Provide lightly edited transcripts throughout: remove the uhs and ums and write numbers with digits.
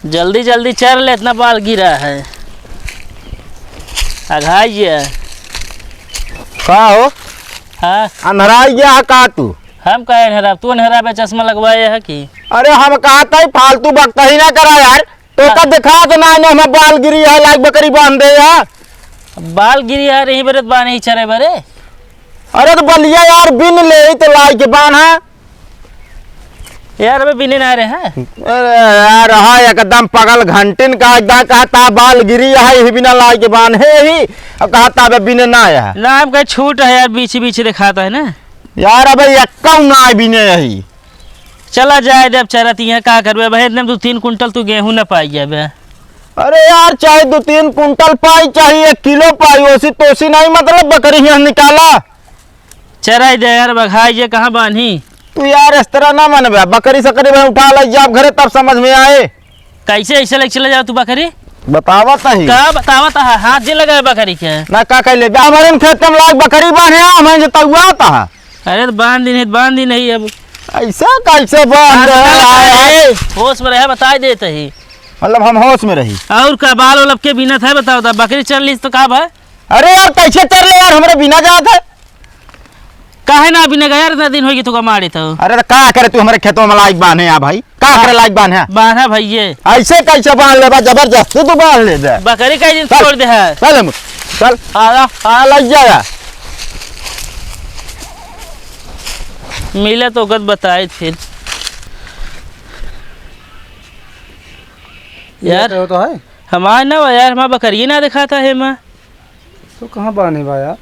जल्दी जल्दी चर ले, इतना बाल गिरा है। अघाइए का हो हाँ अंधराई गया का तू? हम कहे नहरा, तू नहरा पे चश्मा लगवाए है कि? अरे हम कहा था फालतू बकता ही ना करा यार। तो का दिखा तो ना हमें बाल गिरी है, लाइक बकरी बांध दे यार। बाल गिरी है रही बरत बान ही चरे बरे। अरे तो बलिया यार बिन ले तो लाई के बांध है यार अबे बिने ना रहे हैं। अरे यार हाँ एकदम पगल घंटिन का एकदम कहता बाल गिरी है बिना लाई के बांध है ही। अब कहता बिने ना है ना हम कहे छूट है यार, बीच बीच दिखाता है ना यार। अब यक्का ना बिने यही चला जाए जब चरत यहाँ का करबे भाई। एकदम तू 3 कुंटल तू गेहूं न पाई जाबे। अरे यार चाहे 2-3 कुंटल पाई चाहिए 1 किलो पाई ओसी तोसी नहीं मतलब बकरी यहाँ निकाला चराई दे यार बघाई ये कहाँ बांधी। तू यार इस तरह ना मन बकरी सकरी में उठा ले जब घरे तब समझ में आए। कैसे ऐसे लग चले जाओ तू बकरी बतावा नहीं का बतावत है हाथ जे लगा बकरी के ना का कहले हमारे खेत में लाग बकरी बांधे हमें जो तगुआ था। अरे तो बांध दी नहीं अब ऐसा कैसे बांध होश में रहे बता देते ही मतलब हम होश में रही और का बाल ओलब के बिना था बताओ था बकरी चल ली तो का भाई। अरे यार कैसे चल ले यार हमारे बिना जात है काहे ना बिना गया इतना दिन होगी तो मारी तो। अरे तो का करे तू हमारे खेतों में लाइक बांधे यार भाई का करे लाइक बांधे बांधा भैये ऐसे कैसे बांध ले जबरदस्ती तू बांध ले दे बकरी कई दिन छोड़ दे है। चल आ लग जाएगा मिले तो गद बताए फिर यार तो है हमारा ना यार हमारा बकरी ना दिखाता है माँ तो कहाँ बाने बा यार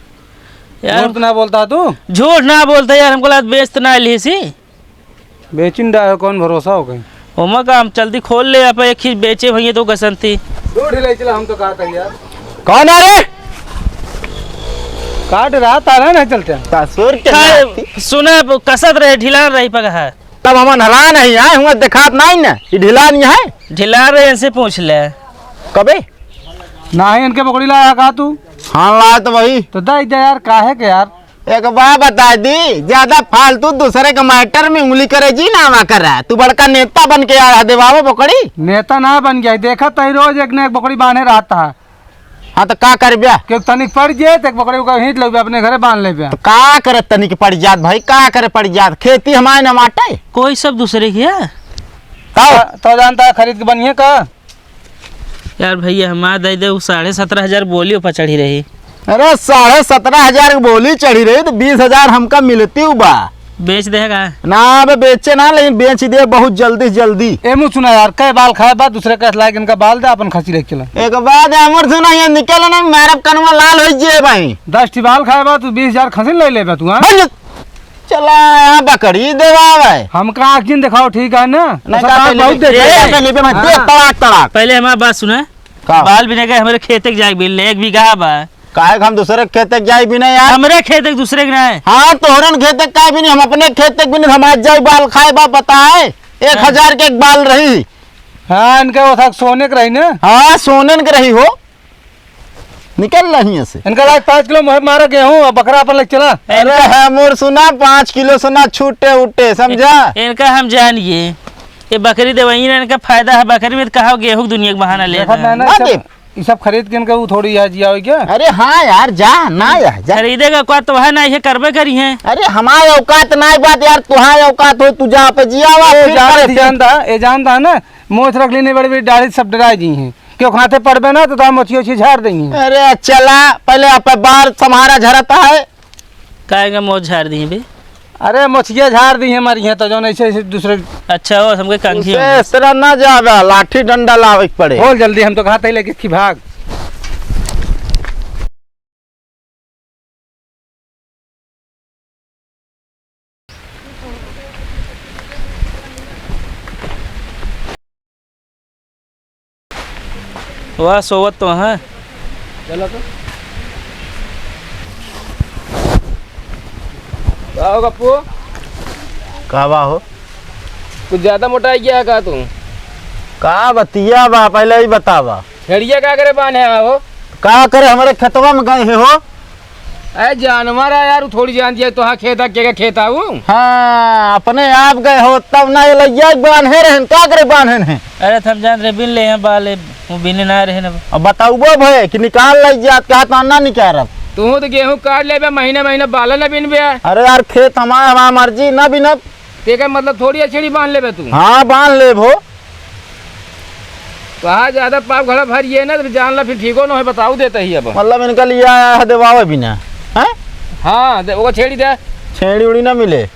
यार झूठ ना बोलता तू झूठ ना बोलता यार हमको लात बेच तो ना ली सी बेचिंडा है कौन भरोसा हो गई उमा का हम जल्दी खोल ले आप एक ही बेचे भैया तो कसम थी दूध ले चला हम तो कहा था यार कौन है रे काट रहा तारा नहीं चलते ससुर के सुना कसत रहे ढिला रही पगा तब हम हरा नहीं आए हुआ दिखात नहीं ना ढिला नहीं है ढिला रहे इनसे पूछ ले कबे ना ही इनके पकड़ी लाया कहा तू हाँ ला तो वही तो दाई जा यार काहे के यार एक बात बता दी ज्यादा फालतू दूसरे के मैटर में उंगली करे जी ना कर रहा है तू बड़का नेता बन के आया देवावे बकरी नेता ना बन गया देखा तही रोज एक ने एक बकरी बांधे रहता है। हाँ तो का कर ब्या क्यों तनिक पड़ जाए तो बकरी को हिट ले अपने घरे बांध ले तो का करे तनिक पड़ जात भाई का करे पड़ जात खेती हमारे न माटे कोई सब दूसरे की है तो जानता है खरीद के बनिए का यार भैया हमारा दे दे 17,500 बोली ऊपर चढ़ी रही। अरे 17,500 की बोली चढ़ी रही तो 20,000 हमका मिलती बा बेच देगा ना बे बेचे ना लेकिन बेच दे बहुत जल्दी ए मुँह सुना यार कई बाल खाए बाद दूसरे का लायक इनका बाल दे अपन खसी लेके चला एक बात अमर सुना ये निकल ना मेरा कनवा लाल हो जे भाई 10 बाल खाए बाद तू 20,000 खसी ले ले तू हाँ चला बकरी देवा भाई हम कहा आखिन दिखाओ ठीक है ना बहुत तड़ाक पहले हमारी बात सुना बाल बिना गए हमारे खेत जाए बिल 1 बीघा बा काहे हम दूसरे खेत तक जाए भी नहीं यार हमरे खेत दूसरे के ना है। हाँ तोहरन खेत तक का भी नहीं हम अपने खेत तक भी नहीं हम आज जाए बाल खाए बा पता है 1,000 के एक बाल रही। हाँ इनका वो था सोने का रही ना हाँ सोने के रही हो निकल रही है से इनका लायक 5 किलो मुहे मारा गेहूँ बकरा पर लग चला। अरे है मोर सुना 5 किलो सुना छूटे उठे समझा इनका हम जानिए ये बकरी दवाई ना इनका फायदा है बकरी में कहा गेहूँ दुनिया का बहाना ले ये सब खरीद के इनका वो थोड़ी यार जिया क्या। अरे हाँ यार जा ना यार जा खरीदेगा क्या तो वह ना ये करबे करी है। अरे हमारे औकात ना बात यार तुम्हारे औकात हो तू जा पे जिया जानता है ना मोच रख लेने बड़ी बड़ी दाढ़ी सब डराई दी है क्यों खाते पड़बे ना तो मछली उछी झाड़ देंगी। अरे चला पहले आप बाल तुम्हारा झरता है कहेगा मोच झाड़ दी भी। अरे मछलियाँ झाड़ दी है हमारी यहाँ तो जो ऐसे दूसरे अच्छा हो हमके कंघी इस तरह ना जावे लाठी डंडा लावे पड़े बोल जल्दी हम तो खाते ही लेके की भाग। वाह सोवत तो है चलो तो आओ गप्पू कहवा हो कुछ ज्यादा मोटा गया का तू का बतिया बा पहले ही बतावा हेड़िया क्या करे बाने हो का करे हमारे खेतवा में गए हो अरे जानवर है यार, थोड़ी जान दिया तो हाँ खेता के खेता हूँ। हाँ अपने आप गए हो तब ना ये लैया बांधे रहे क्या करे बांधे हैं। अरे थम जान रहे बिन ले हैं बाले वो बिन ना रहे ना। अब बताऊ भय कि निकाल लैया क्या तो ना निकाल रहा तू तो गेहूँ काट ले महीने महीने बाला न बिन बे। अरे यार खेत हमारा मर्जी ना बिना तेरा मतलब थोड़ी अछड़ी बांध ले तू। हाँ बांध ले भो कहा ज्यादा पाप घड़ा भर ये ना तो जान ला फिर ठीक हो ना है बताऊ देता ही अब मतलब इनका लिया है देवावे बिना है। हाँ वो छेड़ी दे छेड़ी उड़ी ना मिले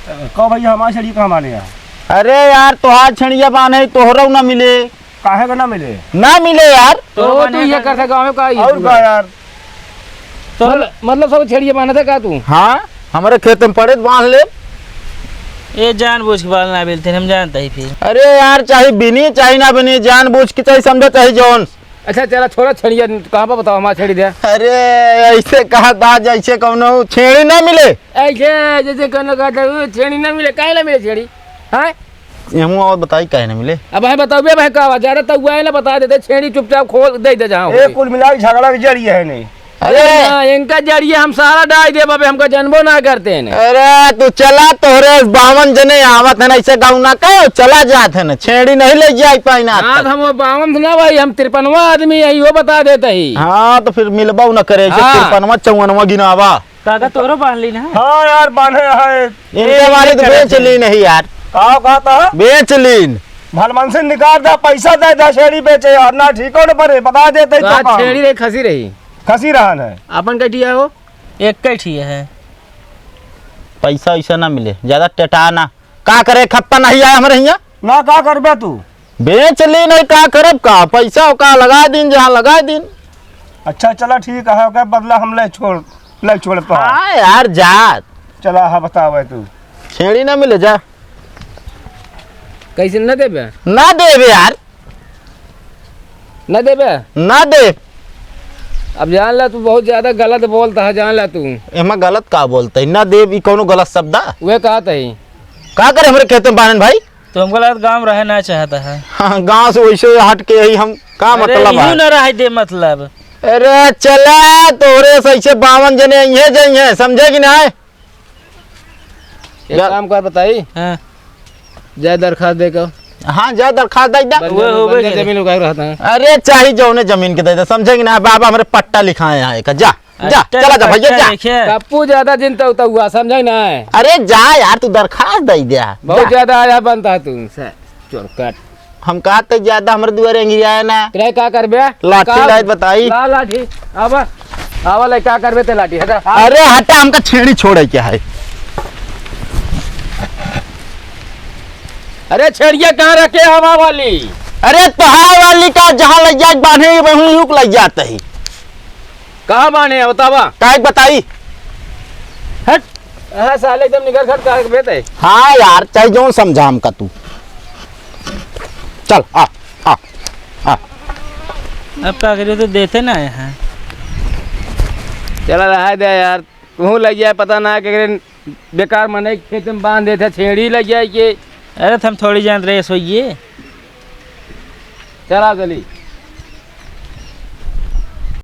कहो भैया हमारी छड़ी कहाँ माने यार। अरे यार तोहार छड़िया बांधे तोहरा ना मिले काहे का ना मिले यार तो तू ये कर गाँव में का और का यार। तो मतलब सब छेड़िया बांधा था का तू। हाँ हमारे खेत में पड़े बांध ले। ये जानबूझ के बाल ना बेलते हम जानते ही फिर। अरे यार चाहे बिनी चाहे ना बिनी जानबूझ के चाहे समझो चाहे जौन। अच्छा चला छोड़ा छड़िया कहाँ पर बताओ हमारा छेड़ी दे। अरे ऐसे कहा था जैसे कौनो छेड़ी ना मिले ऐसे जैसे कहना कहता छेड़ी ना मिले काहे ना मिले छेड़ी। हाँ हमू और बताई कहे ना मिले। अब है बताओ बे भाई का ज्यादा तो हुआ है ना बता देते छेड़ी चुपचाप खोल दे दे जहाँ ए कुल मिला के झगड़ा की जड़ी है नहीं। अरे ना इनका जरिए हम सारा डाल दे बाबे हमका जन्मो ना करते हैं। अरे तू चला तोहरे 52 जने आवत है ना ऐसे गाँव ना कहो चला जात है ना छेड़ी नहीं ले जाए पाई ना। हाँ हम 52 ना भाई हम 53वां आदमी है वो बता देता ही। हाँ तो फिर मिलबाऊ न करे 53वां 54वां गिनावा काका तोरो बांध ली ना। हाँ यार बांधे है इनके वाले तो बेच ली नहीं यार। कहा कहा था बेच लीन भलमन से निकाल दा पैसा दे दा छेड़ी बेचे यार ना ठीक हो न पड़े बता देते तो छेड़ी रही खसी रही खसी रहन है अपन कटिया हो एक कैठी है पैसा ऐसा ना मिले ज्यादा टेटा ना का करे खप्पा नहीं आया हमारे यहाँ ना का करबे तू बेच ली नहीं का करब का पैसा का लगा दिन जहाँ लगा दिन। अच्छा चला ठीक है ओके बदला हम ले छोड़ तो हाँ यार जा चला हाँ बतावे तू छेड़ी ना मिले जा कैसे न देबे ना देवे यार न देबे ना दे। अब जान ला तू बहुत ज्यादा गलत बोलता है जान ला तू। एमा गलत का बोलते ना देव ई कोनो गलत शब्द वे कहा था ही का करे हमारे खेत में बानन भाई। तो हमको लगा गाँव रहना चाहता है। हाँ गाँव से वैसे हट के ही हम का मतलब है। न रह दे मतलब। अरे चला तोरे से ऐसे 52 जने ये जाइए समझे कि ना। एक काम कर बताई हाँ जय दरखास्त देकर। हाँ जा दरखास्त दे दा। बंजर जमीन उगाए रहता है। अरे चाहे जो ने जमीन के दे दे समझे कि ना बाबा हमारे पट्टा लिखाए हैं का जा जा चला जा भैया जा। पप्पू ज्यादा चिंता होता हुआ समझे ना। अरे जा यार तू दरखास्त दे दे बहुत ज्यादा आया बनता है तू चोरकट। हम कहते ज्यादा हमारे दुआरे अंगिया ना तेरे क्या करबे लाठी लाइट बताई। ला लाठी आवा आवा ले क्या करबे ते लाठी हटा। अरे हटा हमका छेड़ी छोड़े क्या है। अरे छेड़िया कहाँ रखे हवा वाली। अरे तोहार वाली का जहाँ लग जाए बांधे वहीं रुक लग जाता है। कहाँ बाने है बतावा काय बताई हट। हाँ साले एकदम निकल खट कहाँ बेटे। हाँ यार चाहे जो समझा हमका तू चल आ आ आ। अब क्या करिए तो देते ना यहाँ। चला रहा दे यार तू लग जाए पता ना कि बेकार मने खेत में बांध देते छेड़ी लग जाए कि। अरे हम थोड़ी जान रहे सोइए चला गली।